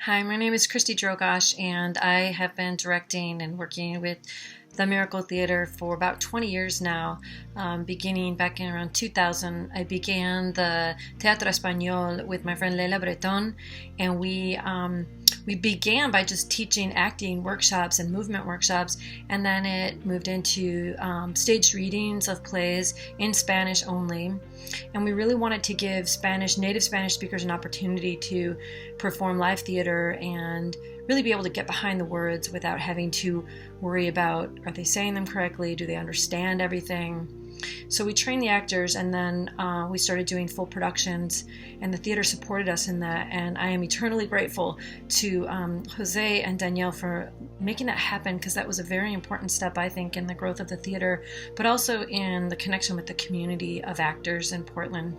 Hi, my name is Christy Drogosch, and I have been directing and working with the Miracle Theater for about 20 years now. Beginning back in around 2000, I began the Teatro Español with my friend Leila Breton, and we began by just teaching acting workshops and movement workshops, and then it moved into staged readings of plays in Spanish only. And we really wanted to give native Spanish speakers an opportunity to perform live theater and really be able to get behind the words without having to worry about, are they saying them correctly? Do they understand everything? So we trained the actors, and then we started doing full productions, and the theater supported us in that. And I am eternally grateful to Jose and Danielle for making that happen, because that was a very important step, I think, in the growth of the theater, but also in the connection with the community of actors in Portland.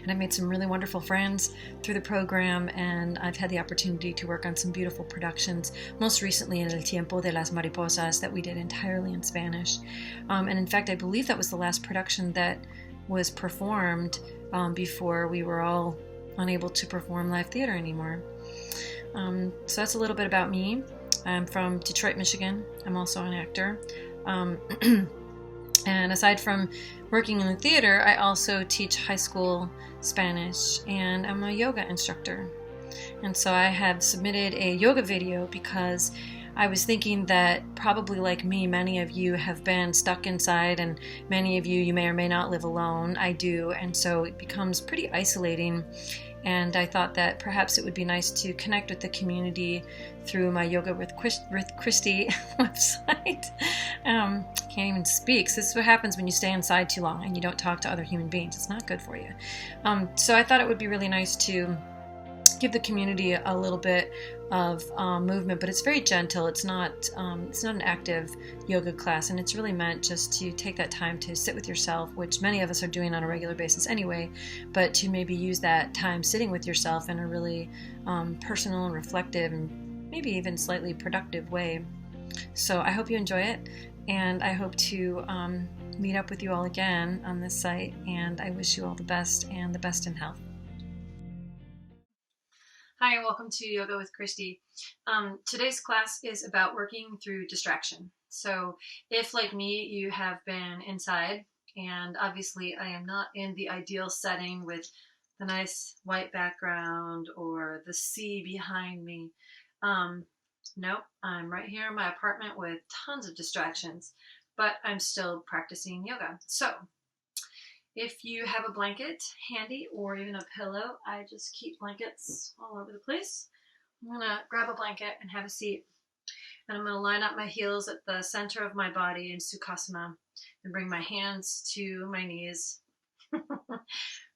And I've made some really wonderful friends through the program, and I've had the opportunity to work on some beautiful productions, most recently in El Tiempo de las Mariposas that we did entirely in Spanish. And in fact, I believe that was the last production that was performed before we were all unable to perform live theater anymore. So that's a little bit about me. I'm from Detroit, Michigan. I'm also an actor. And aside from working in the theater, I also teach high school Spanish, and I'm a yoga instructor. And so I have submitted a yoga video because I was thinking that probably like me, many of you have been stuck inside, and many of you may or may not live alone. I do, and so it becomes pretty isolating. And I thought that perhaps it would be nice to connect with the community through my Yoga with Christy website. Can't even speak. So this is what happens when you stay inside too long and you don't talk to other human beings. It's not good for you. So I thought it would be really nice to give the community a little bit of movement, but it's very gentle. It's not an active yoga class, and it's really meant just to take that time to sit with yourself, which many of us are doing on a regular basis anyway, but to maybe use that time sitting with yourself in a really personal and reflective and maybe even slightly productive way. So I hope you enjoy it, and I hope to meet up with you all again on this site, and I wish you all the best and the best in health. Hi, and welcome to Yoga with Christy. Today's class is about working through distraction. So if, like me, you have been inside, and obviously I am not in the ideal setting with the nice white background or the sea behind me. Nope, I'm right here in my apartment with tons of distractions, but I'm still practicing yoga. So if you have a blanket handy or even a pillow, I just keep blankets all over the place. I'm going to grab a blanket and have a seat. And I'm going to line up my heels at the center of my body in Sukhasana and bring my hands to my knees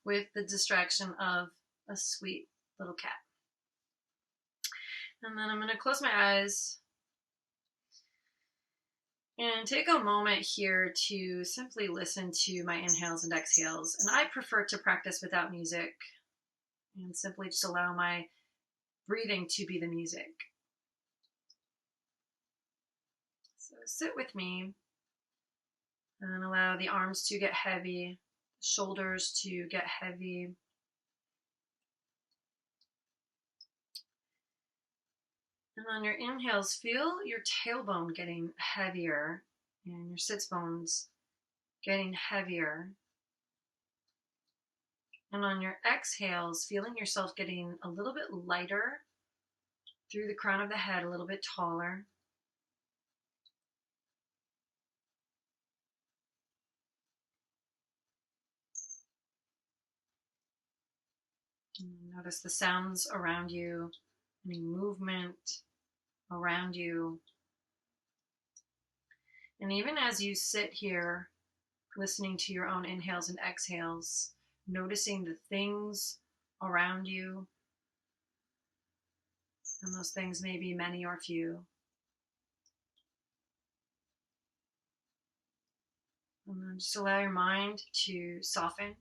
with the distraction of a sweet little cat. And then I'm going to close my eyes and take a moment here to simply listen to my inhales and exhales. And I prefer to practice without music and simply just allow my breathing to be the music. So sit with me and allow the arms to get heavy, shoulders to get heavy. And on your inhales, feel your tailbone getting heavier and your sits bones getting heavier. And on your exhales, feeling yourself getting a little bit lighter through the crown of the head, a little bit taller. And notice the sounds around you, any movement around you. And even as you sit here listening to your own inhales and exhales, noticing the things around you, and those things may be many or few. And then just allow your mind to soften.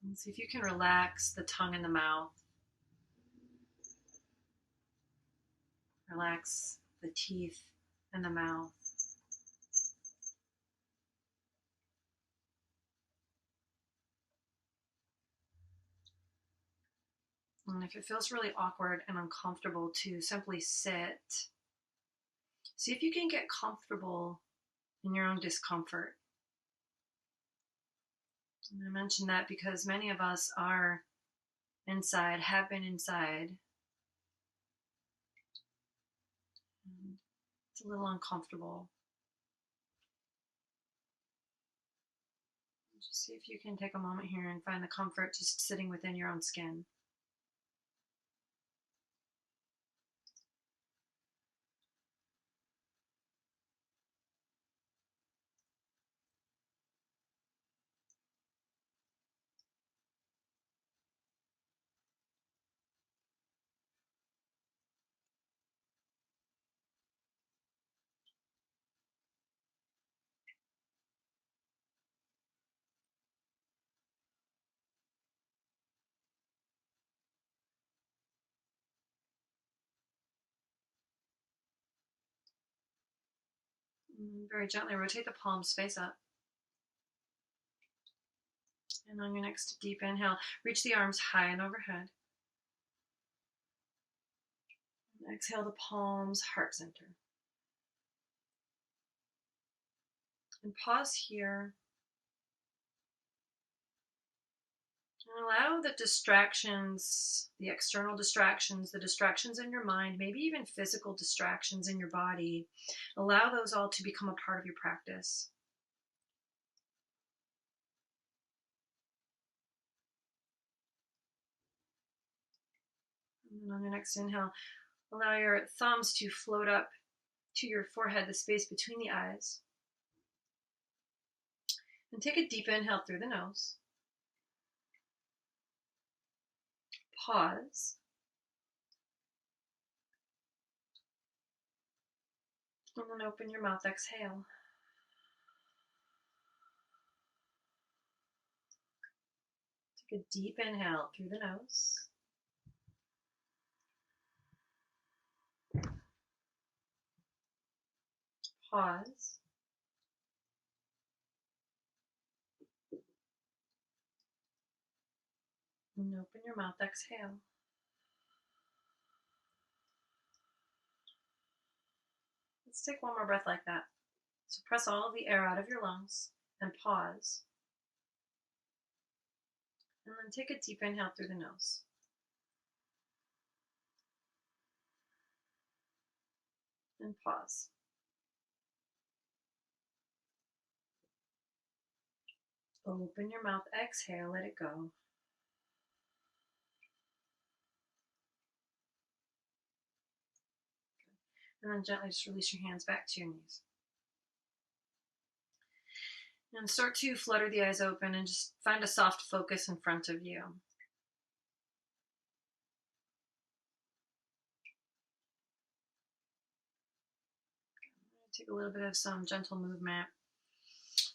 And see if you can relax the tongue and the mouth. Relax the teeth and the mouth. And if it feels really awkward and uncomfortable, to simply sit. See if you can get comfortable in your own discomfort. And I mention that because many of us are inside, have been inside. And it's a little uncomfortable. Just see if you can take a moment here and find the comfort just sitting within your own skin. And very gently rotate the palms face up. And on your next deep inhale, reach the arms high and overhead. And exhale the palms, heart center. And pause here. And allow the distractions, the external distractions, the distractions in your mind, maybe even physical distractions in your body, allow those all to become a part of your practice. And on your next inhale, allow your thumbs to float up to your forehead, the space between the eyes. And take a deep inhale through the nose. Pause. And then open your mouth, exhale. Take a deep inhale through the nose. Pause. And open your mouth, exhale. Let's take one more breath like that. So press all of the air out of your lungs and pause. And then take a deep inhale through the nose. And pause. Open your mouth, exhale, let it go. And then gently just release your hands back to your knees. And start to flutter the eyes open and just find a soft focus in front of you. Take a little bit of some gentle movement.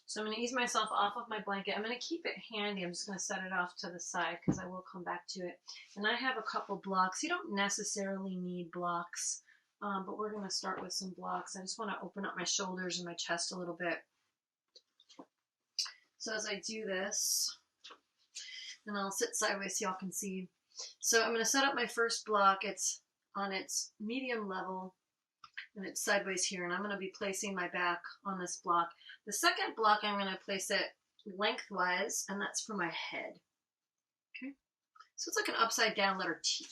So I'm going to ease myself off of my blanket. I'm going to keep it handy. I'm just going to set it off to the side because I will come back to it. And I have a couple blocks. You don't necessarily need blocks, but we're going to start with some blocks. I just want to open up my shoulders and my chest a little bit. So as I do this, and I'll sit sideways so y'all can see. So I'm going to set up my first block. It's on its medium level. And it's sideways here, and I'm going to be placing my back on this block. The second block, I'm going to place it lengthwise, and that's for my head. Okay, so it's like an upside down letter T.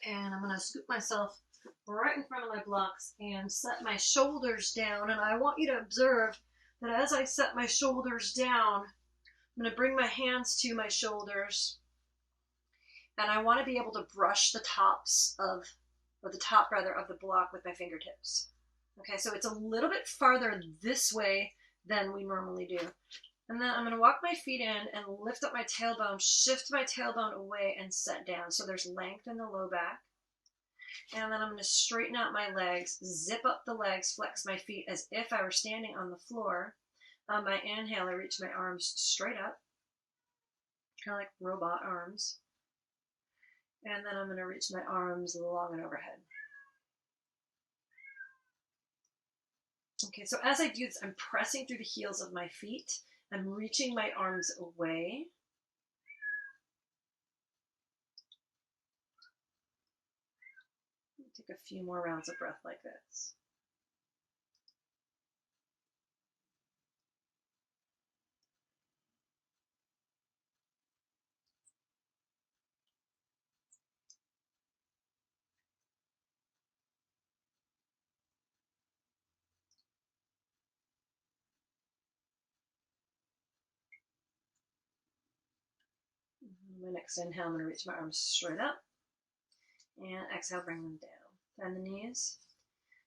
And I'm going to scoop myself right in front of my blocks and set my shoulders down. And I want you to observe that as I set my shoulders down, I'm going to bring my hands to my shoulders, and I want to be able to brush the tops of the top of the block with my fingertips. Okay, so it's a little bit farther this way than we normally do. And then I'm going to walk my feet in and lift up my tailbone, shift my tailbone away and set down. So there's length in the low back. And then I'm going to straighten out my legs, zip up the legs, flex my feet as if I were standing on the floor. On my inhale, I reach my arms straight up, kind of like robot arms. And then I'm going to reach my arms long and overhead. Okay, so as I do this, I'm pressing through the heels of my feet. I'm reaching my arms away. Take a few more rounds of breath like this. My next inhale, I'm going to reach my arms straight up. And exhale, bring them down. Bend the knees.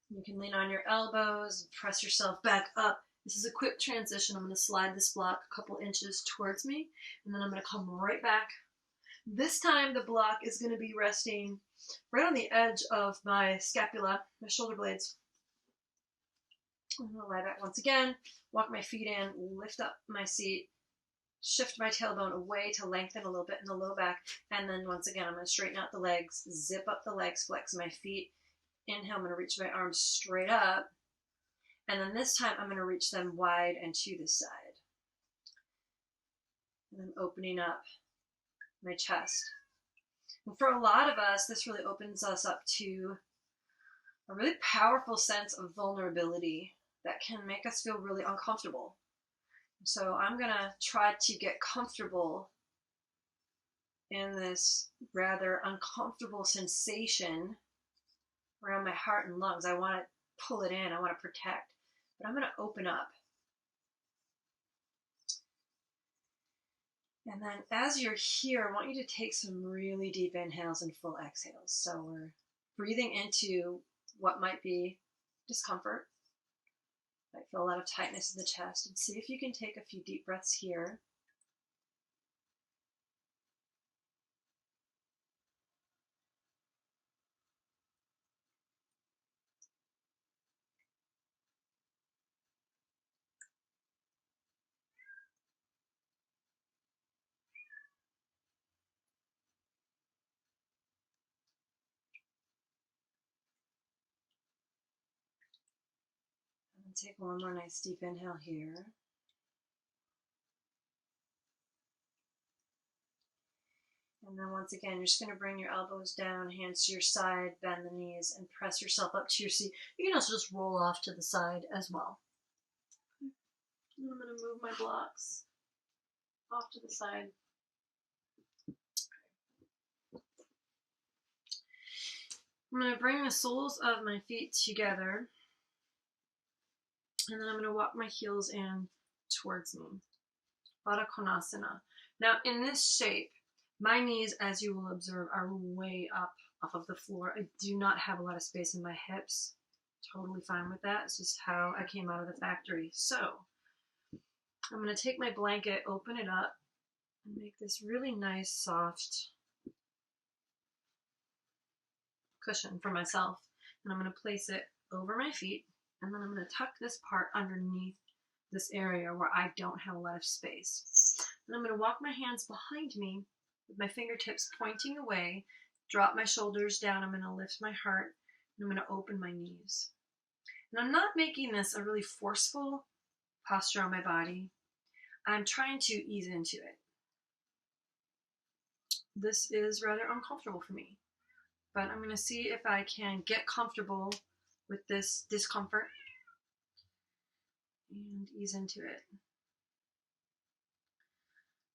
You can lean on your elbows, press yourself back up. This is a quick transition. I'm going to slide this block a couple inches towards me, and then I'm going to come right back. This time the block is going to be resting right on the edge of my scapula, my shoulder blades. I'm going to lie back once again, walk my feet in, lift up my seat, shift my tailbone away to lengthen a little bit in the low back, and then once again I'm going to straighten out the legs, zip up the legs, flex my feet. Inhale, I'm going to reach my arms straight up, and then this time I'm going to reach them wide and to the side. And I'm opening up my chest. And for a lot of us, this really opens us up to a really powerful sense of vulnerability that can make us feel really uncomfortable. So I'm going to try to get comfortable in this rather uncomfortable sensation around my heart and lungs. I want to pull it in. I want to protect. But I'm going to open up. And then as you're here, I want you to take some really deep inhales and full exhales. So we're breathing into what might be discomfort. Might feel a lot of tightness in the chest. And see if you can take a few deep breaths here. And take one more nice deep inhale here. And then once again, you're just going to bring your elbows down, hands to your side, bend the knees, and press yourself up to your seat. You can also just roll off to the side as well. And I'm going to move my blocks off to the side. I'm going to bring the soles of my feet together, and then I'm going to walk my heels in towards me. Baddha Konasana. Now, in this shape, my knees, as you will observe, are way up off of the floor. I do not have a lot of space in my hips. Totally fine with that. It's just how I came out of the factory. So, I'm going to take my blanket, open it up, and make this really nice, soft cushion for myself. And I'm going to place it over my feet, and then I'm going to tuck this part underneath this area where I don't have a lot of space. And I'm going to walk my hands behind me with my fingertips pointing away, drop my shoulders down. I'm going to lift my heart, and I'm going to open my knees. And I'm not making this a really forceful posture on my body. I'm trying to ease into it. This is rather uncomfortable for me, but I'm going to see if I can get comfortable with this discomfort and ease into it.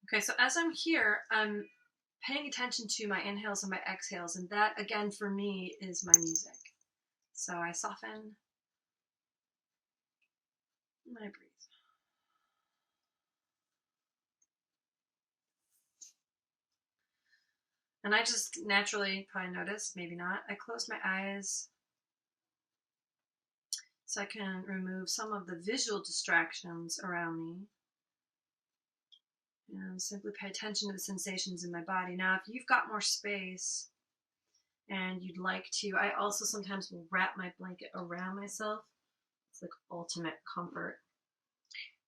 Okay, so as I'm here, I'm paying attention to my inhales and my exhales, and that, again, for me, is my music. So I soften, and I breathe. And I just naturally, probably noticed, maybe not, I close my eyes so I can remove some of the visual distractions around me and simply pay attention to the sensations in my body. Now, if you've got more space and you'd like to, I also sometimes will wrap my blanket around myself. It's like ultimate comfort.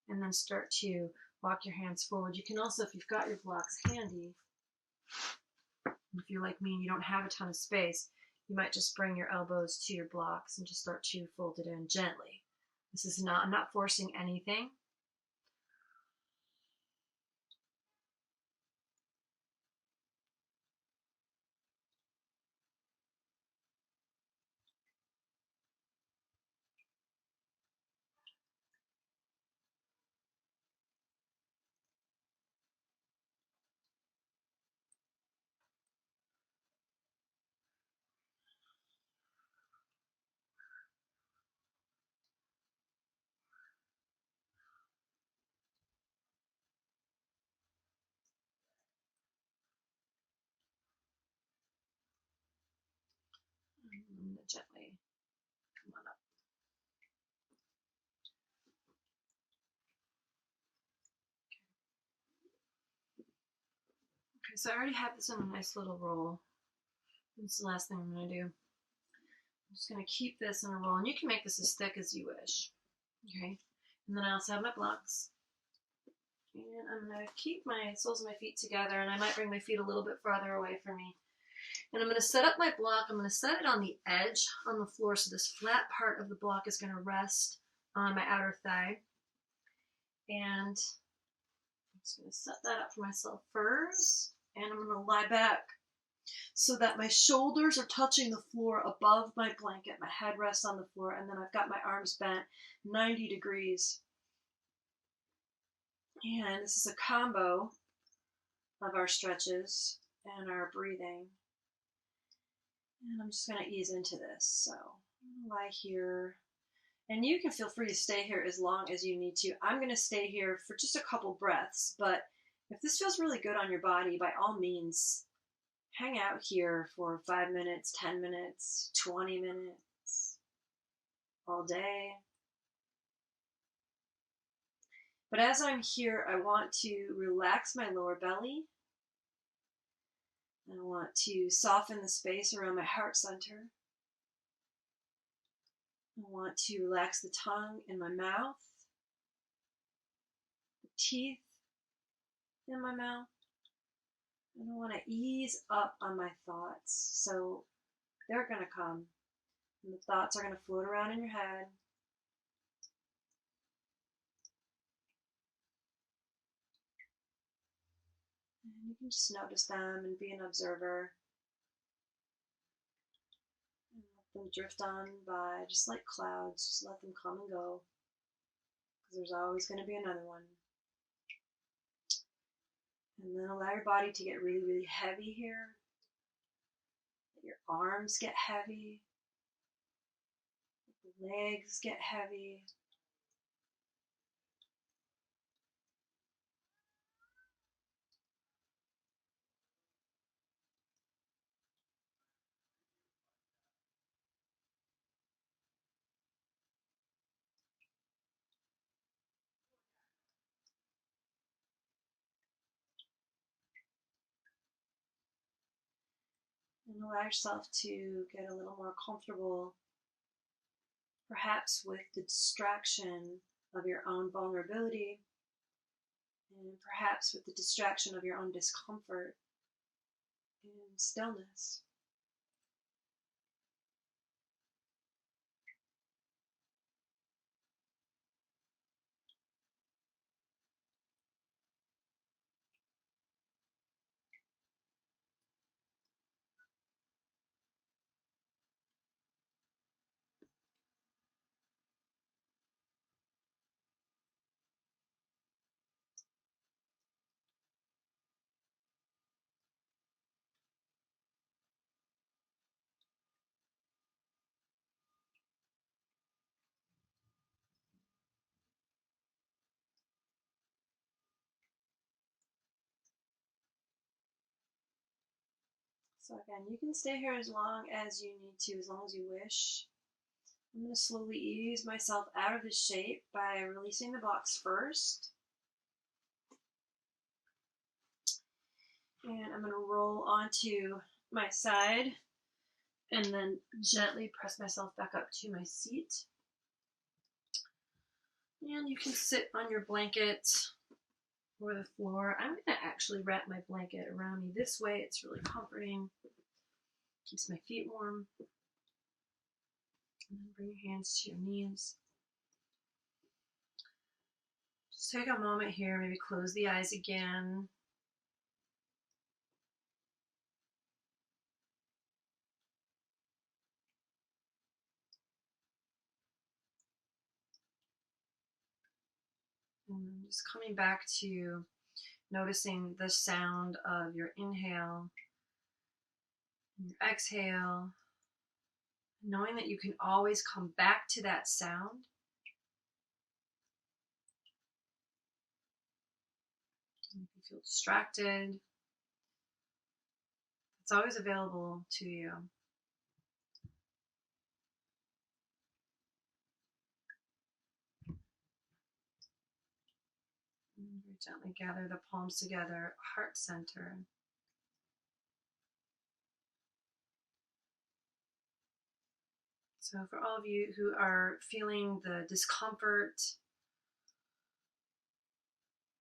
And then start to walk your hands forward. You can also, if you've got your blocks handy, if you're like me and you don't have a ton of space, you might just bring your elbows to your blocks and just start to fold it in gently. This is not, I'm not forcing anything. I'm going to gently come on up. Okay, so I already have this in a nice little roll. This is the last thing I'm going to do. I'm just going to keep this in a roll, and you can make this as thick as you wish. Okay, and then I also have my blocks. And I'm going to keep my soles of my feet together, and I might bring my feet a little bit farther away from me. And I'm going to set up my block. I'm going to set it on the edge on the floor, so this flat part of the block is going to rest on my outer thigh. And I'm just going to set that up for myself first. And I'm going to lie back so that my shoulders are touching the floor above my blanket. My head rests on the floor, and then I've got my arms bent 90 degrees. And this is a combo of our stretches and our breathing. And I'm just going to ease into this. So lie here. And you can feel free to stay here as long as you need to. I'm going to stay here for just a couple breaths. But if this feels really good on your body, by all means, hang out here for 5 minutes, 10 minutes, 20 minutes, all day. But as I'm here, I want to relax my lower belly. I want to soften the space around my heart center. I want to relax the tongue in my mouth, the teeth in my mouth. And I want to ease up on my thoughts. So they're going to come. And the thoughts are going to float around in your head. And you can just notice them and be an observer. And let them drift on by just like clouds. Just let them come and go. Because there's always going to be another one. And then allow your body to get really, really heavy here. Let your arms get heavy. Let the legs get heavy. And allow yourself to get a little more comfortable, perhaps with the distraction of your own vulnerability, and perhaps with the distraction of your own discomfort and stillness. So again, you can stay here as long as you need to, as long as you wish. I'm going to slowly ease myself out of this shape by releasing the blocks first. And I'm going to roll onto my side and then gently press myself back up to my seat. And you can sit on your blanket or the floor. I'm going to actually wrap my blanket around me this way. It's really comforting. Keeps my feet warm. And then bring your hands to your knees. Just take a moment here, maybe close the eyes again. And then just coming back to noticing the sound of your inhale and your exhale, knowing that you can always come back to that sound. And if you feel distracted, it's always available to you. Gently gather the palms together, heart center. So for all of you who are feeling the discomfort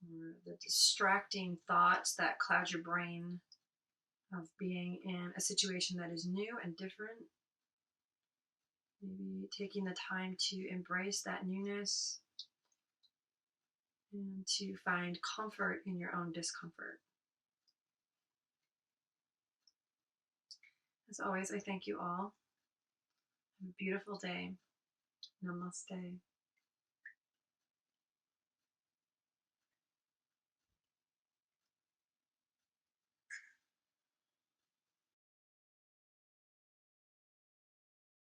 or the distracting thoughts that cloud your brain of being in a situation that is new and different, maybe taking the time to embrace that newness and to find comfort in your own discomfort. As always, I thank you all. Have a beautiful day. Namaste.